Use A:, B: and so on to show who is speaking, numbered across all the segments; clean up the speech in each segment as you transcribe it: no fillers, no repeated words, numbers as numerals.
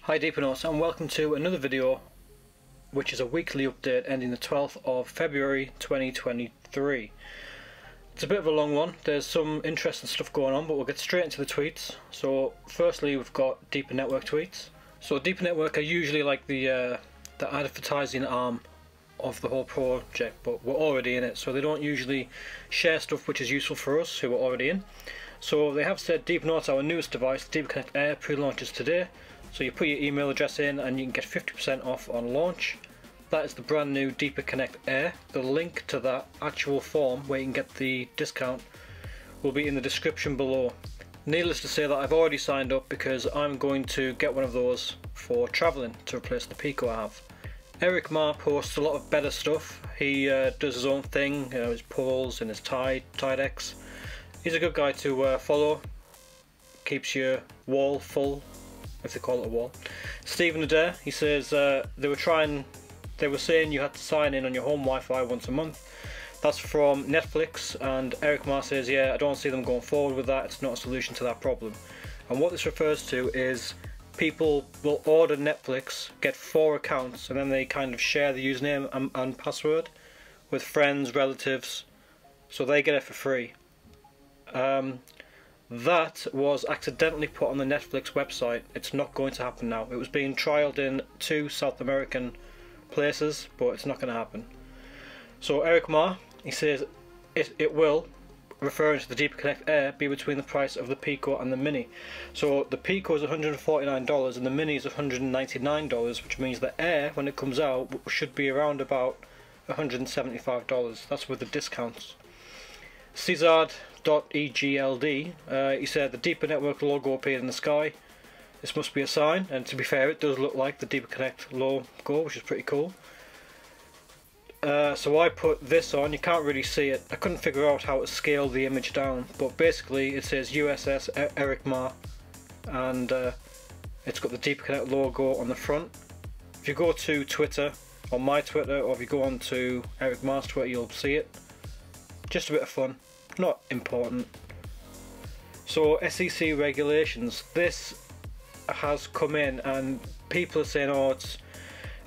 A: Hi Deepernauts, and welcome to another video which is a weekly update ending the 12th of February 2023. It's a bit of a long one. There's some interesting stuff going on, but we'll get straight into the tweets. So firstly we've got Deeper Network tweets. So Deeper Network are usually like the advertising arm of the whole project, but we're already in it, so they don't usually share stuff which is useful for us who are already in. So they have said Deepernauts, our newest device, Deeper Connect Air, pre-launches today. So you put your email address in and you can get 50% off on launch. That is the brand new Deeper Connect Air. The link to that actual form where you can get the discount will be in the description below. Needless to say that I've already signed up because I'm going to get one of those for travelling to replace the Pico I have. Eric Ma posts a lot of better stuff. He does his own thing, his polls and his tie decks. He's a good guy to follow. Keeps your wall full, if they call it a wall. Stephen Adair, he says they were saying you had to sign in on your home Wi-Fi once a month. That's from Netflix, and Eric Ma says, yeah, I don't see them going forward with that. It's not a solution to that problem. And what this refers to is people will order Netflix, get 4 accounts, and then they kind of share the username and password with friends, relatives, so they get it for free. That was accidentally put on the Netflix website. It's not going to happen now. It was being trialled in 2 South American places, but it's not going to happen. So Eric Ma, he says it will, referring to the Deeper Connect Air, be between the price of the Pico and the Mini. So the Pico is $149 and the Mini is $199, which means the Air, when it comes out, should be around about $175. That's with the discounts. Cesar.egld, he said the Deeper Network logo appeared in the sky. This must be a sign, and to be fair, it does look like the Deeper Connect logo, which is pretty cool. So I put this on. You can't really see it. I couldn't figure out how to scale the image down, but basically it says USS Eric Ma, and it's got the Deeper Connect logo on the front. If you go to Twitter, on my Twitter, or if you go on to Eric Ma's Twitter, you'll see it. Just a bit of fun, not important. So SEC regulations, this has come in and people are saying, oh,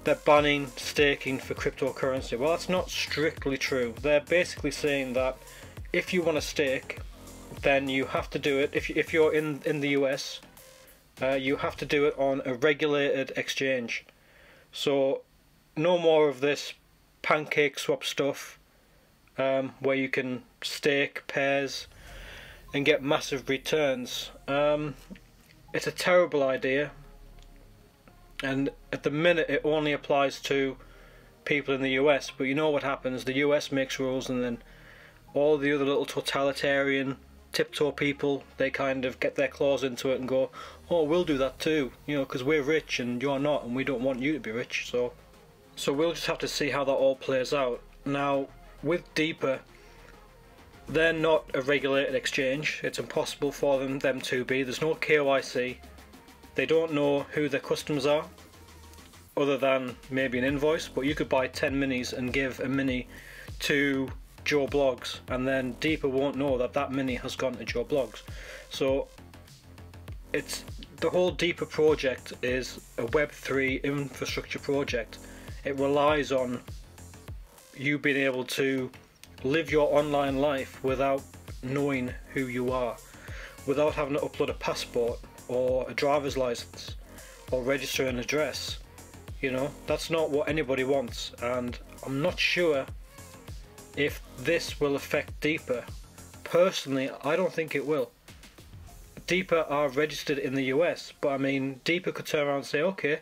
A: they're banning staking for cryptocurrency. Well, that's not strictly true. They're basically saying that if you want to stake, then you have to do it, if you're in the US, you have to do it on a regulated exchange. So no more of this pancake swap stuff, where you can stake pairs and get massive returns. It's a terrible idea, and at the minute it only applies to people in the US, but you know what happens, the US makes rules and then all the other little totalitarian tiptoe people, they kind of get their claws into it and go, oh, we'll do that too, you know, because we're rich and you're not, and we don't want you to be rich. So we'll just have to see how that all plays out. Now with Deeper, they're not a regulated exchange. It's impossible for them to be. There's no KYC. They don't know who their customers are, other than maybe an invoice, but you could buy 10 minis and give a mini to Joe Blogs, and then Deeper won't know that that mini has gone to Joe Blogs. So it's the whole Deeper project is a Web3 infrastructure project. It relies on you being able to live your online life without knowing who you are, without having to upload a passport or a driver's license or register an address. You know, that's not what anybody wants, and I'm not sure if this will affect Deeper. Personally, I don't think it will. Deeper are registered in the US, but I mean, Deeper could turn around and say, okay,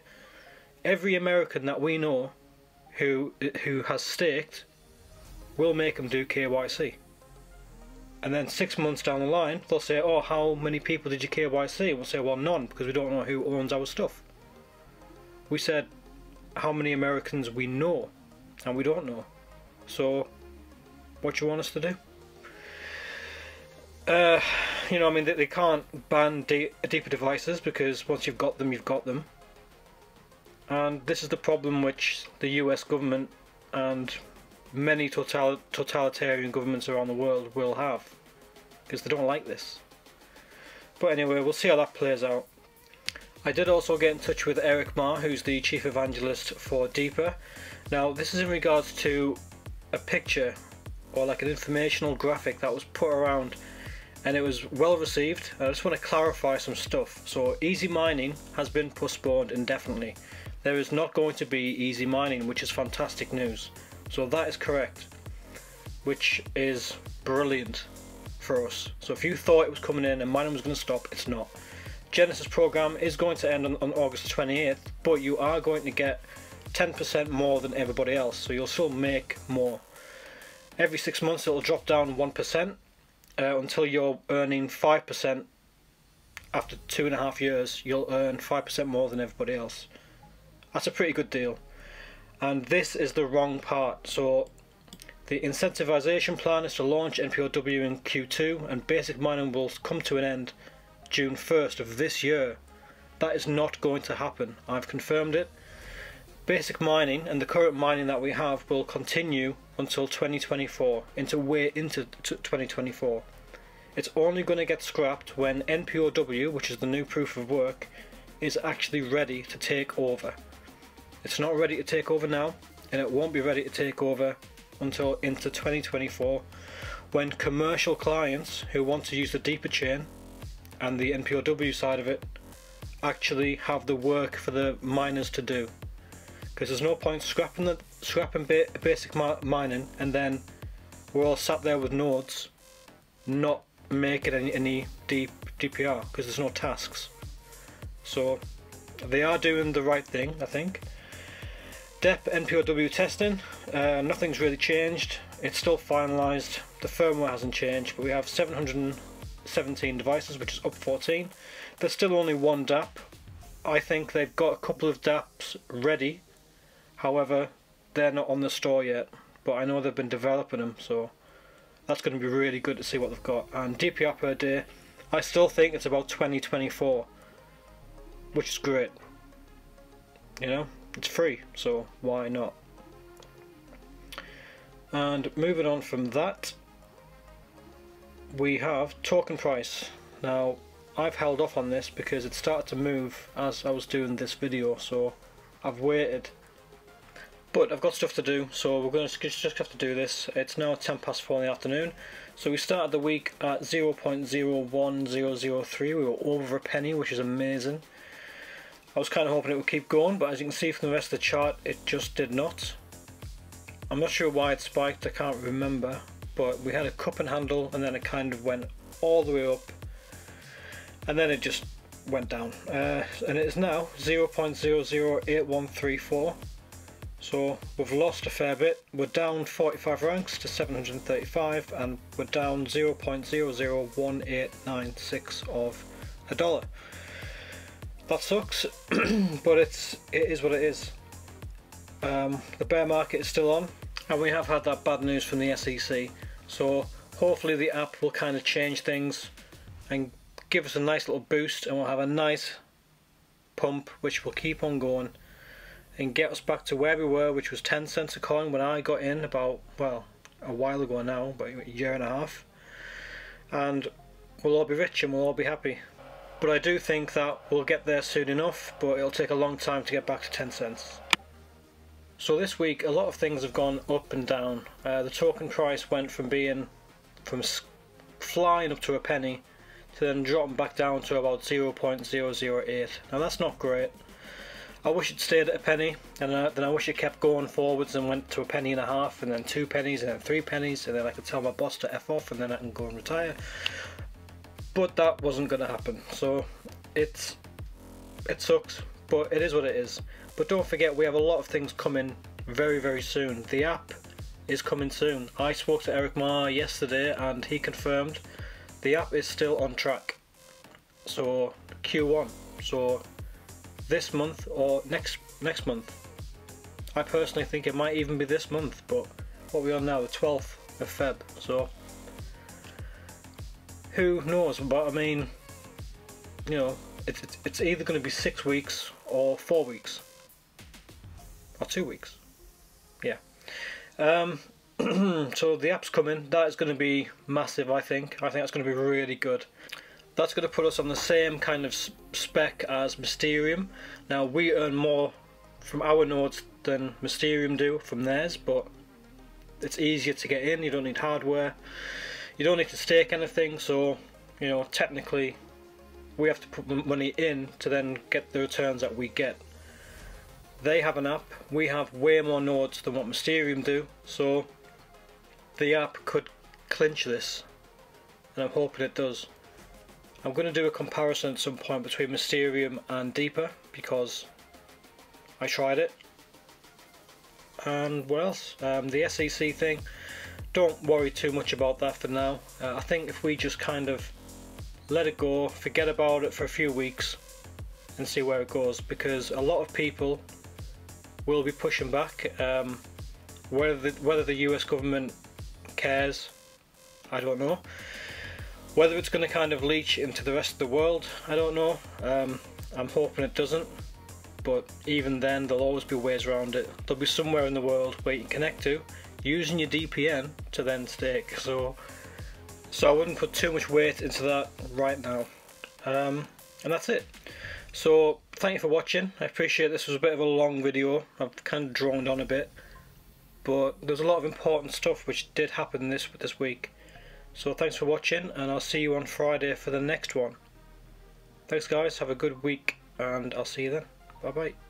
A: every American that we know who has staked, we'll make them do KYC. And then 6 months down the line, they'll say, oh, how many people did you KYC? We'll say, well, none, because we don't know who owns our stuff. We said how many Americans we know, and we don't know. So what do you want us to do? You know, I mean, they can't ban Deeper devices, because once you've got them, you've got them. And this is the problem which the US government and many totalitarian governments around the world will have, because they don't like this. But anyway, we'll see how that plays out. I did also get in touch with Eric Ma, who's the chief evangelist for della. Now this is in regards to a picture or like an informational graphic that was put around, and it was well received. I just want to clarify some stuff. So easy mining has been postponed indefinitely. There is not going to be easy mining, which is fantastic news. So that is correct, which is brilliant for us. So if you thought it was coming in and mining was going to stop, it's not. Genesis program is going to end on August 28th, but you are going to get 10% more than everybody else, so you'll still make more. Every 6 months it'll drop down 1% until you're earning 5%. After 2.5 years you'll earn 5% more than everybody else. That's a pretty good deal. And this is the wrong part. So the incentivization plan is to launch NPOW in Q2 and basic mining will come to an end June 1st of this year. That is not going to happen. I've confirmed it. Basic mining and the current mining that we have will continue until 2024, way into 2024. It's only going to get scrapped when NPOW, which is the new proof of work, is actually ready to take over. It's not ready to take over now, and it won't be ready to take over until into 2024, when commercial clients who want to use the della chain and the NPOW side of it actually have the work for the miners to do. Because there's no point scrapping basic mining and then we're all sat there with nodes not making any DPR because there's no tasks. So they are doing the right thing, I think. DEP NPOW testing, nothing's really changed. It's still finalised. The firmware hasn't changed, but we have 717 devices, which is up 14. There's still only one DApp. I think they've got a couple of DApps ready. However, they're not on the store yet, but I know they've been developing them, so that's going to be really good to see what they've got. And DPR per day, I still think it's about 20-24, which is great. You know, it's free, so why not? And moving on from that, we have token price. Now, I've held off on this because it started to move as I was doing this video, so I've waited. But I've got stuff to do, so we're going to just have to do this. It's now 4:10 in the afternoon. So we started the week at 0.01003. We were over a penny, which is amazing. I was kind of hoping it would keep going, but as you can see from the rest of the chart, it just did not. I'm not sure why it spiked, I can't remember. But we had a cup and handle, and then it kind of went all the way up. And then it just went down. And it is now 0.008134. So we've lost a fair bit. We're down 45 ranks to 735, and we're down 0.001896 of a dollar. That sucks, but it is what it is. The bear market is still on, and we have had that bad news from the SEC. So hopefully the app will kind of change things and give us a nice little boost, and we'll have a nice pump which will keep on going and get us back to where we were, which was 10 cents a coin when I got in about, well, a while ago now, about a year and a half. And we'll all be rich and we'll all be happy. But I do think that we'll get there soon enough, but it'll take a long time to get back to 10 cents. So this week a lot of things have gone up and down. The token price went from flying up to a penny to then dropping back down to about 0.008. Now that's not great. I wish it stayed at a penny, and then I wish it kept going forwards and went to a penny and a half, and then 2 pennies, and then 3 pennies, and then I could tell my boss to F off, and then I can go and retire. But that wasn't going to happen, so it sucks, but it is what it is. But don't forget, we have a lot of things coming very, very soon. The app is coming soon. I spoke to Eric Ma yesterday, and he confirmed the app is still on track. So Q1. So this month or next month. I personally think it might even be this month, but what we are now, the 12th of Feb, so who knows? But I mean, you know, it's either going to be 6 weeks or 4 weeks or 2 weeks. Yeah. So the app's coming. That is going to be massive. I think that's going to be really good. that's going to put us on the same kind of spec as Mysterium. Now we earn more from our nodes than Mysterium do from theirs, but it's easier to get in. You don't need hardware, you don't need to stake anything, so you know, technically we have to put money in to then get the returns that we get. They have an app, we have way more nodes than what Mysterium do, so the app could clinch this, and I'm hoping it does. I'm going to do a comparison at some point between Mysterium and Deeper because I tried it. And what else? The SEC thing, don't worry too much about that for now. I think if we just kind of let it go, forget about it for a few weeks and see where it goes, because a lot of people will be pushing back. Whether the US government cares, I don't know. Whether it's going to kind of leach into the rest of the world, I don't know. I'm hoping it doesn't, but even then there'll always be ways around it. There'll be somewhere in the world where you can connect to using your DPN to then stake, so I wouldn't put too much weight into that right now. And that's it. So thank you for watching. I appreciate this was a bit of a long video. I've kind of droned on a bit, but there's a lot of important stuff which did happen this week. So thanks for watching, and I'll see you on Friday for the next one. Thanks guys, have a good week, and I'll see you then. Bye bye.